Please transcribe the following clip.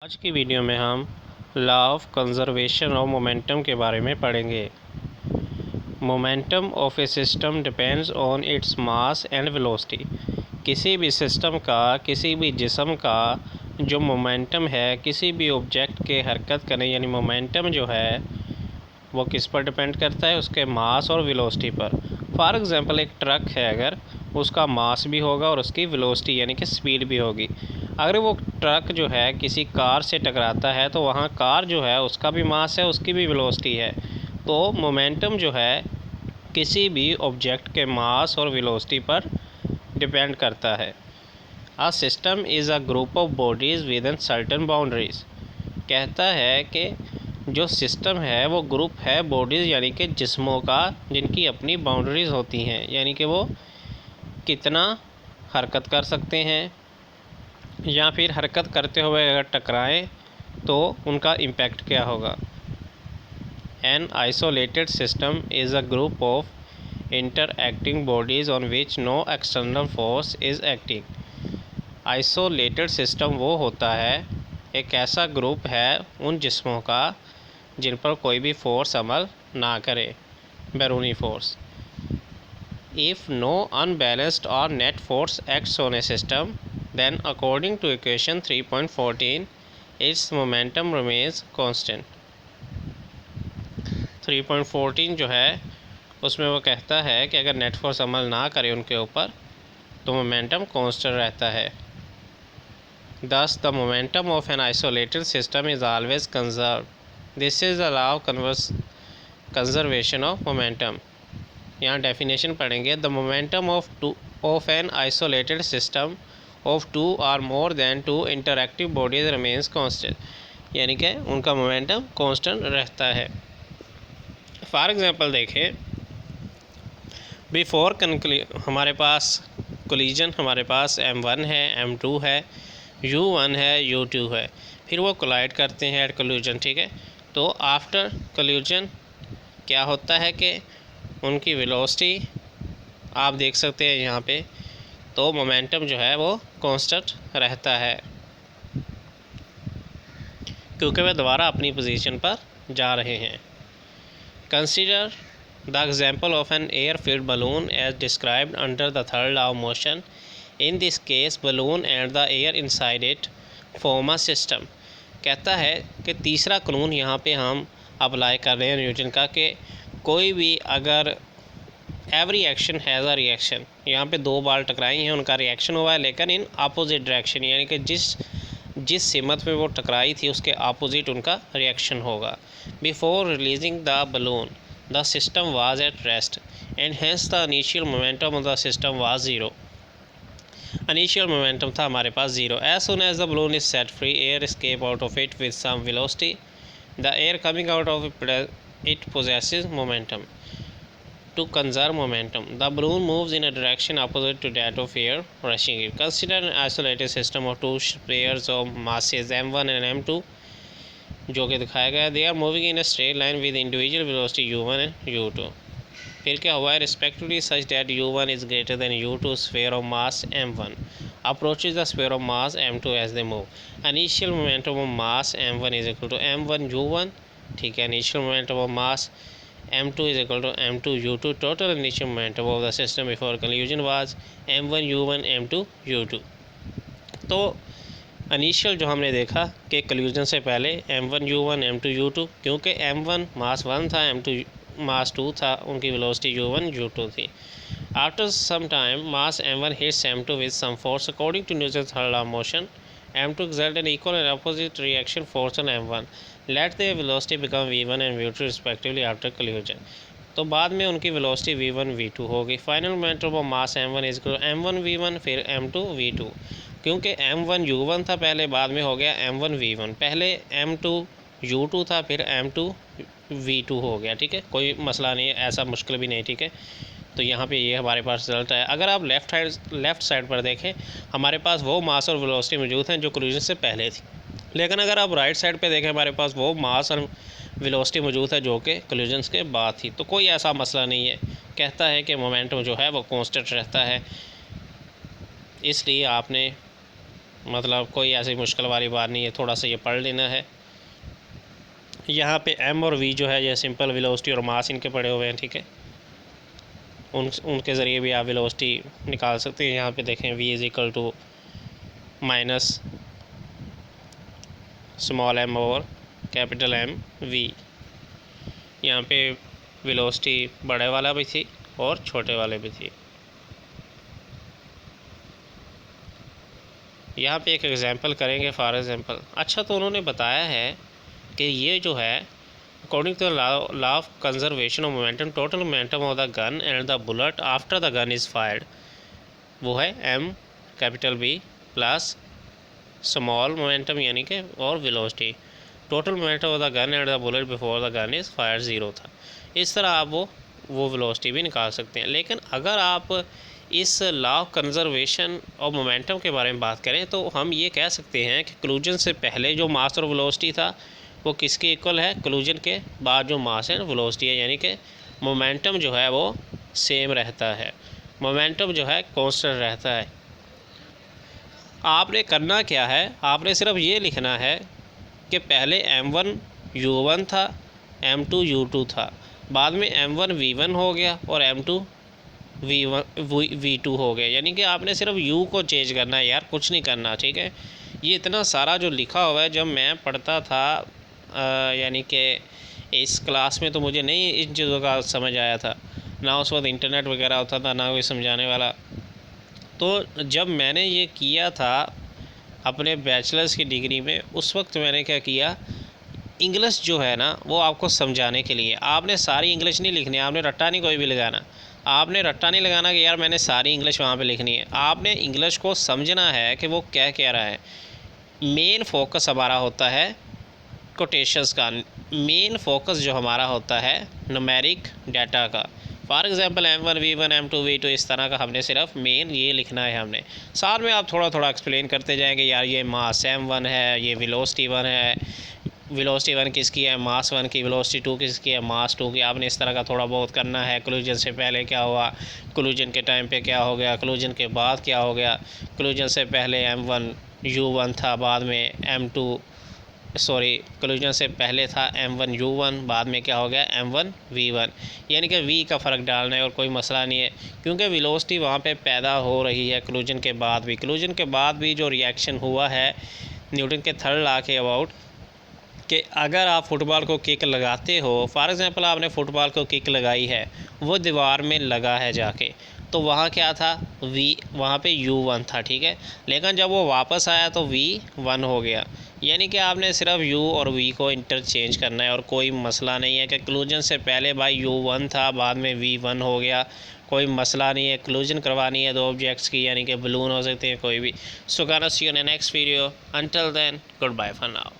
आज की वीडियो में हम law of conservation of momentum के बारे में पढ़ेंगे। Momentum of A system depends on its mass and velocity. किसी भी सिस्टम का, किसी भी जिस्म का जो मोमेंटम है, किसी भी ऑब्जेक्ट के हरकत करने यानी मोमेंटम जो है वो किस पर डिपेंड करता है, उसके मास और वेलोसिटी पर। फॉर एग्ज़ाम्पल एक ट्रक है, अगर उसका मास भी होगा और उसकी वेलोसिटी यानी कि स्पीड भी होगी। अगर वो ट्रक जो है किसी कार से टकराता है तो वहाँ कार जो है उसका भी मास है, उसकी भी वेलोसिटी है। तो मोमेंटम जो है किसी भी ऑब्जेक्ट के मास और वेलोसिटी पर डिपेंड करता है। A system is a group of bodies with in certain boundaries. कहता है कि जो सिस्टम है वो ग्रुप है बॉडीज़ यानी कि जिस्मों का, जिनकी अपनी बाउंड्रीज़ होती हैं, यानी कि वो कितना हरकत कर सकते हैं या फिर हरकत करते हुए अगर टकराएं तो उनका इम्पैक्ट क्या होगा। An isolated system is a group of interacting bodies on which no external force is acting. Isolated system वो होता है, एक ऐसा ग्रुप है उन जिस्मों का जिन पर कोई भी फोर्स अमल ना करे, बैरूनी फोर्स। इफ़ नो अनबैलेंस्ड और net force acts on A system, then according to equation 3.14 its momentum remains constant। 3.14 जो है उसमें वो कहता है कि अगर नेट फोर्स अमल ना करे उनके ऊपर तो मोमेंटम कांस्टेंट रहता है। Thus the momentum of an isolated system is always conserved. This is the law of conservation of momentum। यहाँ डेफिनेशन पढ़ेंगे। The momentum of an isolated system of two or more than two interactive bodies remains constant, यानी कि उनका momentum constant रहता है। For example देखें, before हमारे पास collision, हमारे पास m1 है, m2 है, u1 है, u2 है, फिर वो कोलाइड करते हैं एट कोलिजन, ठीक है। तो आफ्टर कोलिजन क्या होता है कि उनकी वेलोसिटी आप देख सकते हैं यहाँ पे, तो मोमेंटम जो है वो कांस्टेंट रहता है क्योंकि वे दोबारा अपनी पोजीशन पर जा रहे हैं। Consider the example of an air filled balloon as described under the third law of motion. In this case balloon and the air inside it form a system. कहता है कि तीसरा कानून यहाँ पे हम अप्लाई कर रहे हैं न्यूटन का, कि कोई भी अगर every action has a reaction, यहाँ पे दो बाल टकराई हैं, उनका रिएक्शन हुआ है लेकिन इन अपोजिट डायरेक्शन, यानी कि जिस सिमत में वो टकराई थी उसके अपोजिट उनका रिएक्शन होगा। Before releasing the balloon the system was at rest and hence the initial momentum of the system was zero. Initial momentum था हमारे पास zero. As soon as the balloon is set free, air escape out of it with some velocity. The air coming out of it possesses momentum. To conserve momentum, the balloon moves in a direction opposite to that of air rushing it. Consider an isolated system of two pairs of masses m1 and m2 जो कि दिखाया गया। They are moving in a straight line with individual velocity u1 and u2. फिर क्या हुआ है, respectively such that u1 is greater than u2 sphere of mass m1 approaches the sphere of mass m2 as they move. Initial momentum of mass m1 is equal to m1 u1, ठीक है। initial momentum of mass m2 is equal to m2 u2. Total initial momentum of the system before collision was m1 u1 m2 u2। तो initial जो हमने देखा कि कल्यूजन से पहले m1 u1 m2 u2, क्योंकि m1 मास 1 था, m2 मास 2 था, उनकी वेलोसिटी u1 u2 थी। After some time mass m1 hits m2 with some force according to Newton's third law of motion. m2 exert an equal and opposite reaction force on m1. Let their velocity become v1 and v2 respectively after collision. तो बाद में उनकी velocity v1 v2 होगी। Final momentum of mass m1 is m1 v1 फिर m2 v2, क्योंकि m1 u1 था पहले, बाद में हो गया m1 v1, पहले m2 u2 था फिर m2 v2 हो गया, ठीक है। कोई मसला नहीं है, ऐसा मुश्किल भी नहीं, ठीक है। तो यहाँ पे ये हमारे पास रिजल्ट है। अगर आप लेफ़्ट साइड पर देखें, हमारे पास वो मास और वेलोसिटी मौजूद हैं जो कोलिजन से पहले थी, लेकिन अगर आप राइट साइड पे देखें हमारे पास वो मास और वेलोसिटी मौजूद है जो कि कोलिजन के बाद थी। तो कोई ऐसा मसला नहीं है, कहता है कि मोमेंटम जो है वो कांस्टेंट रहता है। इसलिए आपने मतलब कोई ऐसी मुश्किल वाली बात नहीं है, थोड़ा सा ये पढ़ लेना है। यहाँ पे एम और वी जो है ये सिंपल वेलोसिटी और मास इनके पड़े हुए हैं, ठीक है। उनके ज़रिए भी आप वेलोसिटी निकाल सकते हैं। यहाँ पे देखें v is equal to minus small m over capital M v। यहाँ पे वेलोसिटी बड़े वाला भी थी और छोटे वाले भी थी। यहाँ पे एक एग्जांपल करेंगे फॉर एग्जांपल। अच्छा, तो उन्होंने बताया है कि ये जो है according to law of conservation of momentum, total momentum of the gun and the bullet after the gun is fired, वो है m capital B plus small momentum यानी कि और velocity. Total momentum of the gun and the bullet before the gun is fire 0 था। इस तरह आप वो वेलोसिटी भी निकाल सकते हैं। लेकिन अगर आप इस law of conservation of momentum के बारे में बात करें तो हम ये कह सकते हैं कि क्लूजन से पहले जो मास और वेलोसिटी था वो किसके इक्वल है, क्लूजन के बाद जो मास एंड वेलोसिटी है, यानी कि मोमेंटम जो है वो सेम रहता है, मोमेंटम जो है कांस्टेंट रहता है। आपने करना क्या है, आपने सिर्फ ये लिखना है कि पहले m1 u1 था, m2 u2 था, बाद में m1 v1 हो गया और m2 v2 हो गया। यानी कि आपने सिर्फ u को चेंज करना है यार, कुछ नहीं करना, ठीक है। ये इतना सारा जो लिखा हुआ है, जब मैं पढ़ता था यानी कि इस क्लास में, तो मुझे नहीं इन चीज़ों का समझ आया था, ना उस वक्त इंटरनेट वगैरह होता था, ना कोई समझाने वाला। तो जब मैंने ये किया था अपने बैचलर्स की डिग्री में, उस वक्त मैंने क्या किया, इंग्लिश जो है ना वो आपको समझाने के लिए आपने सारी इंग्लिश नहीं लिखनी, आपने रट्टा नहीं कोई भी लगाना, आपने रट्टा नहीं लगाना कि यार मैंने सारी इंग्लिश वहाँ पे लिखनी है। आपने इंग्लिश को समझना है कि वो क्या कह रहा है। मेन फोकस हमारा होता है कोटेशंस का, मेन फोकस जो हमारा होता है न्यूमेरिक डाटा का। For example m1 v1 m2 v2 इस तरह का हमने सिर्फ मेन ये लिखना है हमने। साथ में आप थोड़ा थोड़ा एक्सप्लेन करते जाएंगे, यार ये मास m1 है, ये वेलोसिटी 1 है, वेलोसिटी 1 किसकी है, मास 1 की, वेलोसिटी 2 किसकी है, मास 2 की। आपने इस तरह का थोड़ा बहुत करना है। क्लूजन से पहले क्या हुआ, क्लूजन के टाइम पे क्या हो गया, क्लूजन के बाद क्या हो गया। क्लूजन से पहले m1 u1 था, बाद में क्लूजन से पहले था m1 u1, बाद में क्या हो गया m1 v1। यानी कि v का फ़र्क डालना है और कोई मसला नहीं है, क्योंकि वेलोसिटी वहाँ पे पैदा हो रही है क्लूजन के बाद भी। क्लूजन के बाद भी जो रिएक्शन हुआ है न्यूटन के थर्ड लॉ के अबाउट, कि अगर आप फुटबॉल को किक लगाते हो, फॉर एग्ज़ाम्पल आपने फ़ुटबॉल को किक लगाई है, वो दीवार में लगा है जाके, तो वहाँ क्या था, वहाँ पे u1 था, ठीक है। लेकिन जब वो वापस आया तो v1 हो गया। यानी कि आपने सिर्फ u और v को इंटरचेंज करना है और कोई मसला नहीं है कि क्लूजन से पहले भाई u1 था, बाद में v1 हो गया, कोई मसला नहीं है। क्लूजन करवानी है दो ऑब्जेक्ट्स की, यानी कि बलून हो सकते हैं कोई भी। So gonna see you in next video, until then good bye for now.